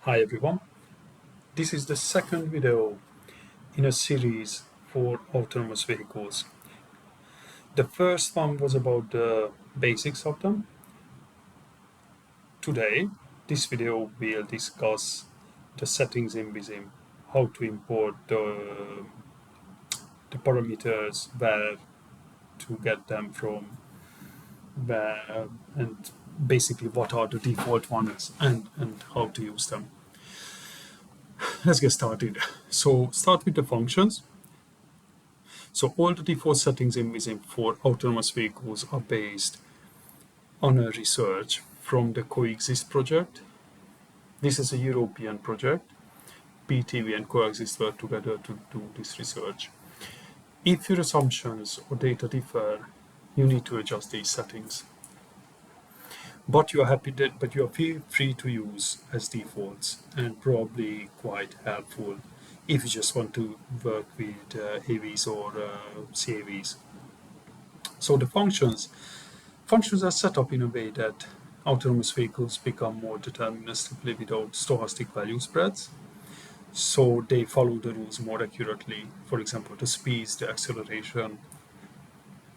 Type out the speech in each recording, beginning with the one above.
Hi everyone, this is the second video in a series for autonomous vehicles. The first one was about the basics of them. Today, this video will discuss the settings in Visim, how to import the parameters, where to get them from, where, and basically what are the default ones and how to use them. Let's get started. So start with the functions. So all the default settings in Visim for autonomous vehicles are based on a research from the Coexist project. This is a European project. BTV and Coexist work together to do this research. If your assumptions or data differ, you need to adjust these settings. But you are free to use as defaults and probably quite helpful if you just want to work with AVs or CAVs. So the functions are set up in a way that autonomous vehicles become more deterministically without stochastic value spreads. So they follow the rules more accurately. For example, the speeds, the acceleration,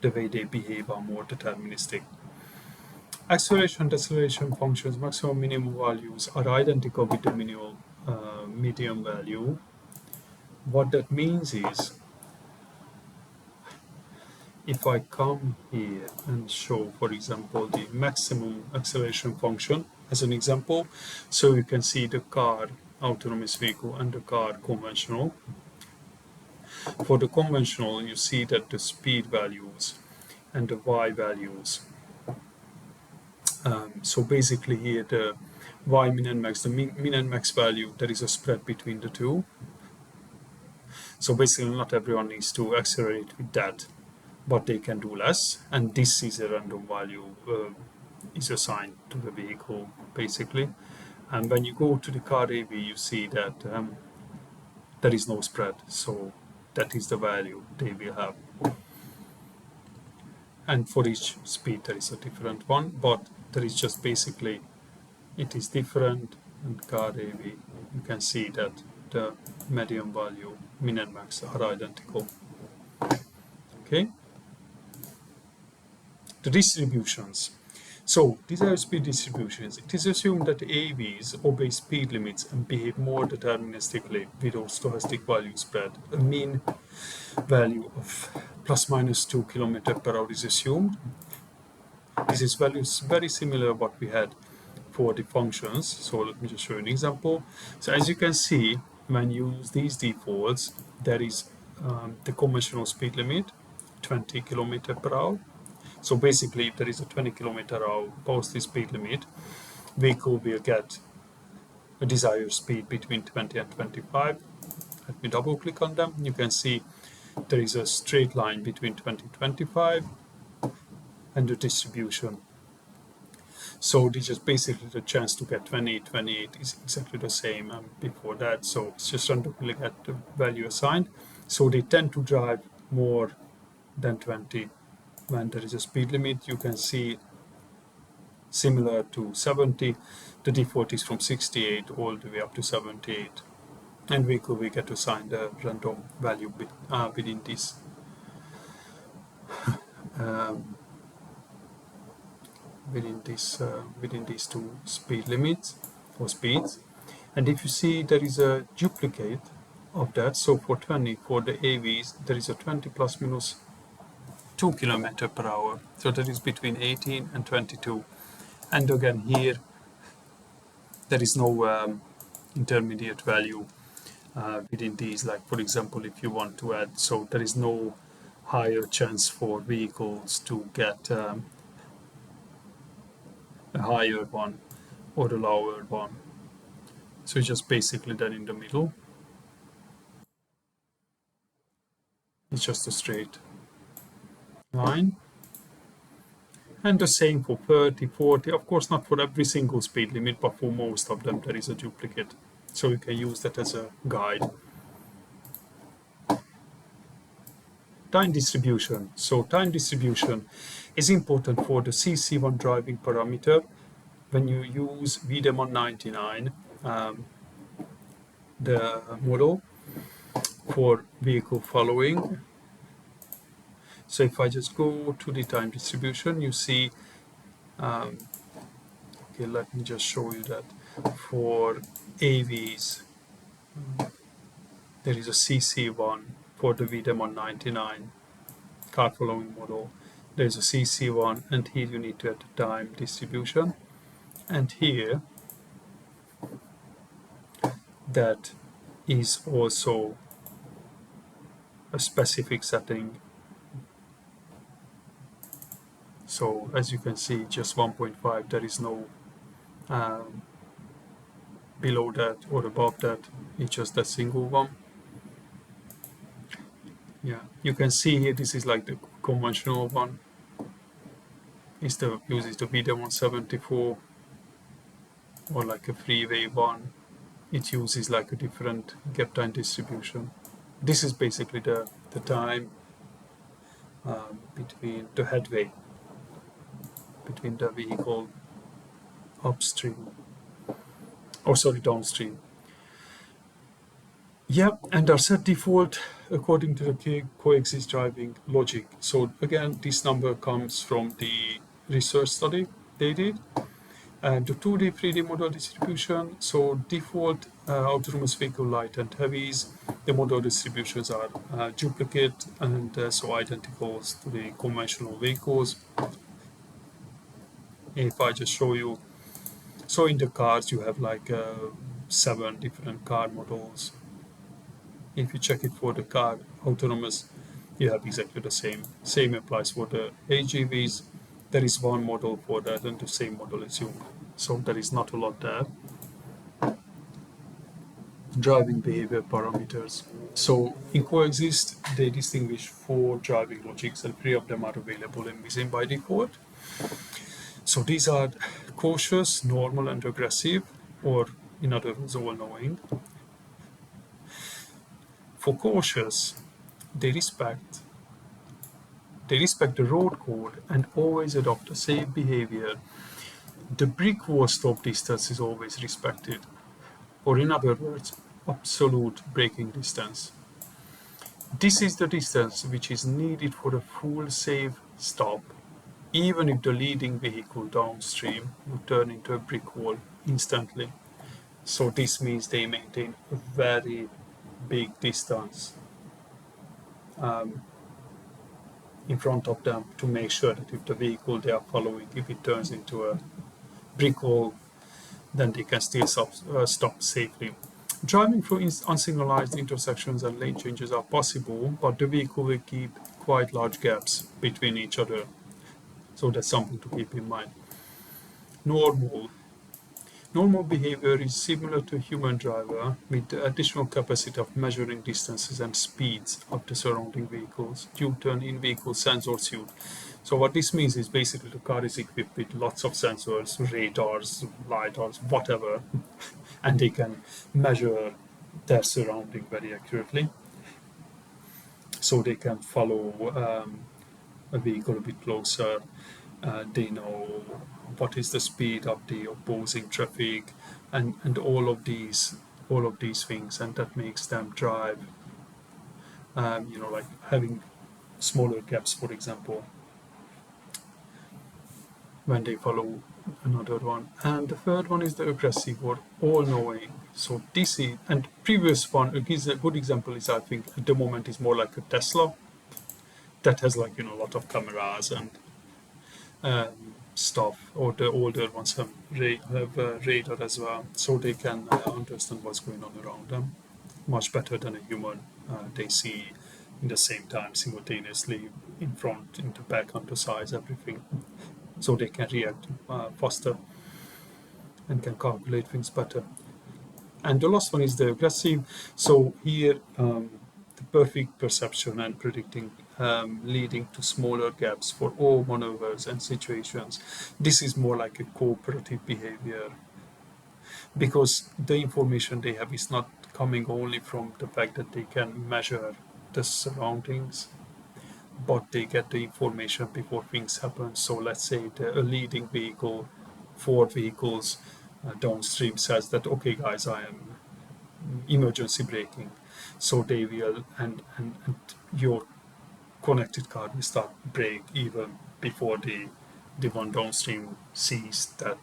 the way they behave are more deterministic. Acceleration and deceleration functions, maximum minimum values are identical with the medium value. What that means is, if I come here and show, for example, the maximum acceleration function as an example, so you can see the car autonomous vehicle and the car conventional. For the conventional, you see that the speed values and the y values. So basically here the y min and max, the min and max value, there is a spread between the two. So basically not everyone needs to accelerate with that, but they can do less, and this is a random value is assigned to the vehicle basically. And when you go to the car AV, you see that there is no spread, so that is the value they will have. And for each speed there is a different one, but there is just basically it is different. And car AV, you can see that the medium value, min and max are identical. Okay. The distributions. So these are speed distributions. It is assumed that AVs obey speed limits and behave more deterministically without stochastic value spread. A mean value of plus minus 2 km/h is assumed. This is values very similar to what we had for the functions. So let me just show you an example. So as you can see, when you use these defaults, there is the conventional speed limit, 20 km/h. So basically, if there is a 20 km/h posted speed limit, vehicle will get a desired speed between 20 and 25. Let me double click on them. You can see there is a straight line between 20 and 25 and the distribution. So this is basically the chance to get 20, 28 is exactly the same before that. So it's just randomly get the value assigned. So they tend to drive more than 20 when there is a speed limit. You can see similar to 70, the default is from 68 all the way up to 78. And we get to assign the random value within this. Within these two speed limits or speeds. And if you see there is a duplicate of that, so for 20 for the AVs there is a 20 plus minus 2 km/h, so that is between 18 and 22. And again here there is no intermediate value within these, like for example if you want to add, so there is no higher chance for vehicles to get a higher one or a lower one. So it's just basically that in the middle. It's just a straight line. And the same for 30, 40, of course not for every single speed limit, but for most of them there is a duplicate. So you can use that as a guide. Time distribution. So time distribution is important for the CC1 driving parameter. When you use VDEMON 99, um, the model for vehicle following. So if I just go to the time distribution, you see, okay, let me just show you that for AVs, there is a CC1 for the VDEM 99 car following model. There's a CC1, and here you need to add the time distribution. And here, that is also a specific setting. So as you can see, just 1.5, there is no um, below that or above that, it's just a single one. Yeah, you can see here, this is like the conventional one. Uses the VDEM 174, or like a freeway one. It uses like a different gap time distribution. This is basically the time between the headway between the vehicle upstream, or sorry, downstream. Yeah, and are set default according to the coexist driving logic. So again, this number comes from the research study they did. And the 2D, 3D model distribution, so default autonomous vehicle light and heavies, the model distributions are duplicate and so identical to the conventional vehicles. If I just show you, so in the cars you have like 7 different car models. If you check it for the car autonomous, you have exactly the same. Same applies for the AGVs. There is one model for that, and the same model is used. So there is not a lot there. Driving behavior parameters. So in Coexist, they distinguish 4 driving logics, and 3 of them are available in Visim by default. So these are cautious, normal, and aggressive, or in other words, all-knowing. For cautious, they respect the road code and always adopt a safe behavior. The brick wall stop distance is always respected, or in other words, absolute braking distance. This is the distance which is needed for a full safe stop, even if the leading vehicle downstream would turn into a brick wall instantly. So this means they maintain a very big distance in front of them to make sure that if the vehicle they are following, if it turns into a brick wall, then they can still stop safely. Driving through unsignalized intersections and lane changes are possible, but the vehicle will keep quite large gaps between each other. So that's something to keep in mind. Normal behavior is similar to a human driver with the additional capacity of measuring distances and speeds of the surrounding vehicles due to an in-vehicle sensor suite. So what this means is basically the car is equipped with lots of sensors, radars, lidars, whatever, and they can measure their surrounding very accurately. So they can follow a vehicle a bit closer. They know what is the speed of the opposing traffic, and all of these things, and that makes them drive. Like having smaller gaps, for example, when they follow another one. And the third one is the aggressive or all-knowing. So this is, and previous one, a good example is, I think at the moment is more like a Tesla that has like a lot of cameras and stuff, or the older ones have radar as well, so they can understand what's going on around them much better than a human. They see in the same time simultaneously in front, in the back, on the sides, everything, so they can react faster and can calculate things better. And the last one is the aggressive. So here, the perfect perception and predicting, leading to smaller gaps for all maneuvers and situations. This is more like a cooperative behavior, because the information they have is not coming only from the fact that they can measure the surroundings, but they get the information before things happen. So let's say a leading vehicle, 4 vehicles downstream says that, okay, guys, I am emergency braking, so they will, and your connected car will start brake even before the one downstream sees that,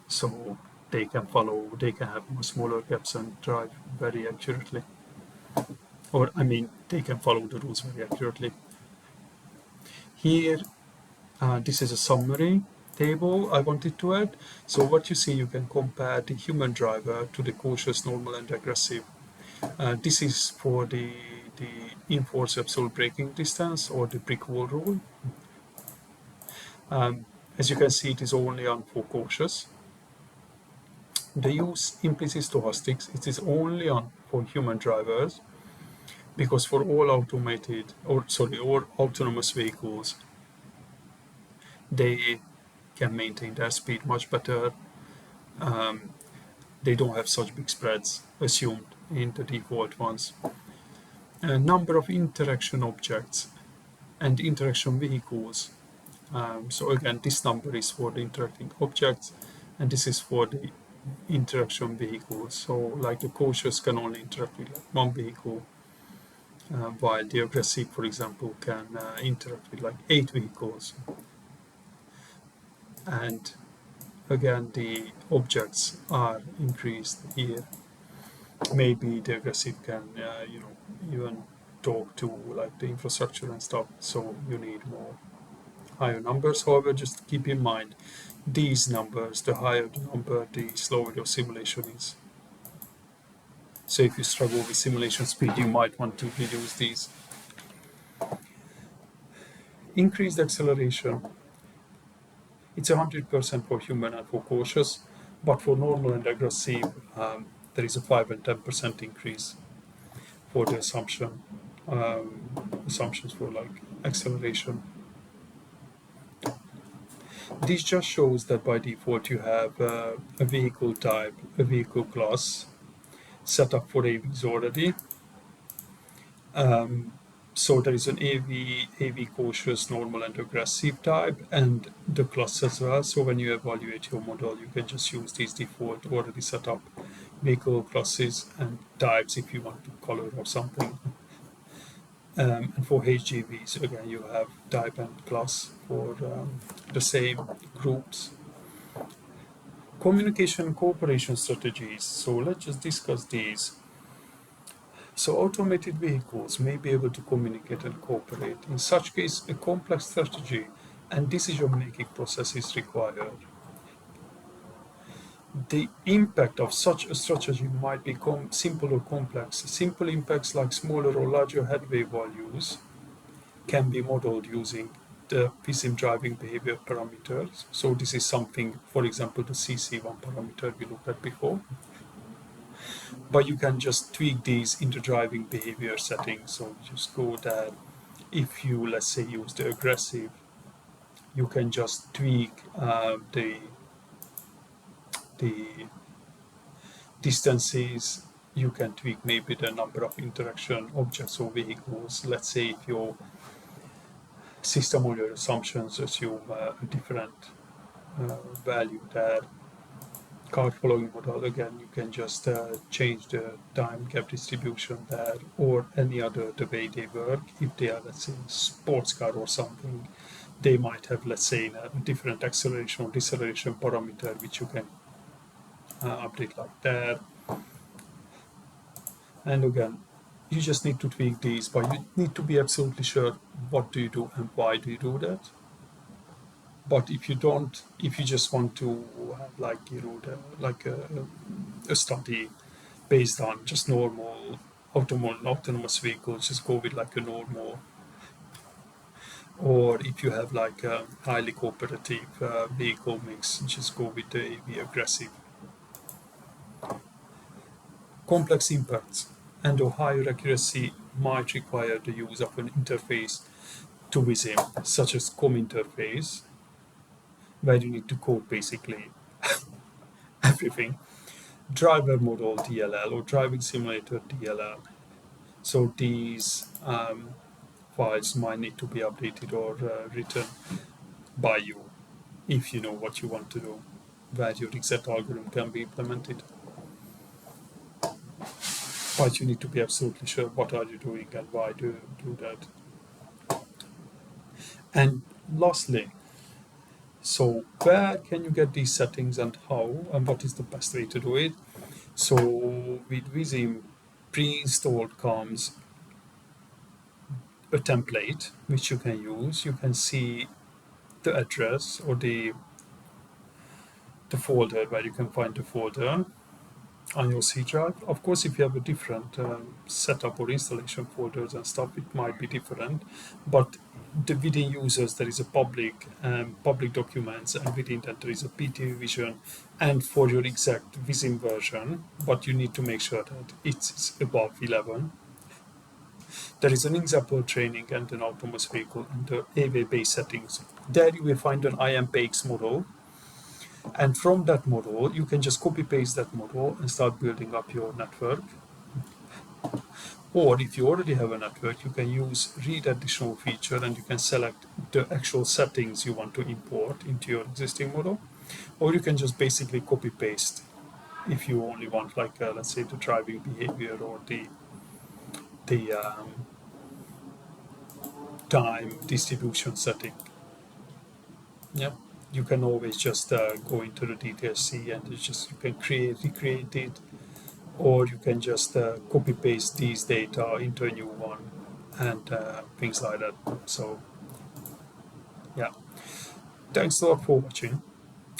so they can have smaller gaps and drive very accurately, or I mean they can follow the rules very accurately. Here, this is a summary table I wanted to add. So what you see, you can compare the human driver to the cautious, normal, and aggressive. This is for the enforced absolute braking distance, or the brick wall rule. As you can see, it is only on for cautious. The use implicit stochastics, it is only on for human drivers, because for all all autonomous vehicles, they can maintain their speed much better. They don't have such big spreads assumed in the default ones. A number of interaction objects and interaction vehicles. So again, this number is for the interacting objects, and this is for the interaction vehicles. So like the cautious can only interact with like one vehicle, while the aggressive, for example, can interact with like 8 vehicles. And again, the objects are increased here. Maybe the aggressive can, even talk to like the infrastructure and stuff. So you need more higher numbers. However, just keep in mind these numbers, the higher the number, the slower your simulation is. So if you struggle with simulation speed, you might want to reduce these. Increased acceleration. It's 100% for human and for cautious, but for normal and aggressive, there is a 5 and 10% increase for the assumptions for like acceleration. This just shows that by default you have a vehicle type, a vehicle class set up for AVs already. So there is an AV cautious, normal, and aggressive type, and the class as well. So when you evaluate your model, you can just use these default already set up vehicle classes and types if you want to color or something. And for HGVs, again, you have type and class for the same groups. Communication and cooperation strategies. So let's just discuss these. So automated vehicles may be able to communicate and cooperate. In such case, a complex strategy and decision-making process is required. The impact of such a strategy might be simple or complex. Simple impacts like smaller or larger headway values can be modeled using the PSIM driving behavior parameters. So this is something, for example, the CC1 parameter we looked at before. But you can just tweak these into driving behavior settings. So just go there. If you, let's say, use the aggressive, you can just tweak the distances. You can tweak maybe the number of interaction objects or vehicles. Let's say if your system or your assumptions assume a different value there. Car following model, again, you can just change the time gap distribution there, or any other the way they work. If they are, let's say, sports car or something, they might have, let's say, a different acceleration or deceleration parameter which you can update like that. And again, you just need to tweak these, but you need to be absolutely sure what do you do and why do you do that. But if you don't, if you just want to have like a study based on just normal autonomous vehicles, just go with like a normal. Or if you have like a highly cooperative vehicle mix, just go with the AV aggressive. Complex impacts and or higher accuracy might require the use of an interface to VISIM, such as COM interface, where you need to code basically everything. Driver model DLL or driving simulator DLL. So these files might need to be updated or written by you if you know what you want to do. where your exact algorithm can be implemented. But you need to be absolutely sure what are you doing and why do you do that. And lastly, so where can you get these settings and how and what is the best way to do it? So with Vizim, pre-installed comes a template which you can use. You can see the address or the folder where you can find the folder on your C drive. Of course, if you have a different setup or installation folders and stuff, it might be different. But within users, there is a public documents, and within that there is a PTV vision, and for your exact Vizim version, but you need to make sure that it's above 11. There is an example training and an autonomous vehicle and the AV-based settings. There you will find an IMPX model, and from that model, you can just copy paste that model and start building up your network. Or if you already have a network, you can use read additional feature and you can select the actual settings you want to import into your existing model. Or you can just basically copy paste if you only want, like, let's say, the driving behavior or the time distribution setting. Yeah, you can always just go into the details, see, and you can recreate it, or you can just copy paste these data into a new one and things like that. So yeah, thanks a lot for watching.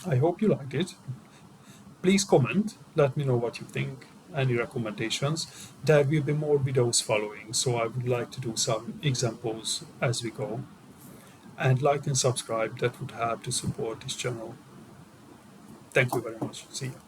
I hope you liked it. Please comment, let me know what you think, any recommendations. There will be more videos following, so I would like to do some examples as we go. And like and subscribe, that would help to support this channel. Thank you very much. See you.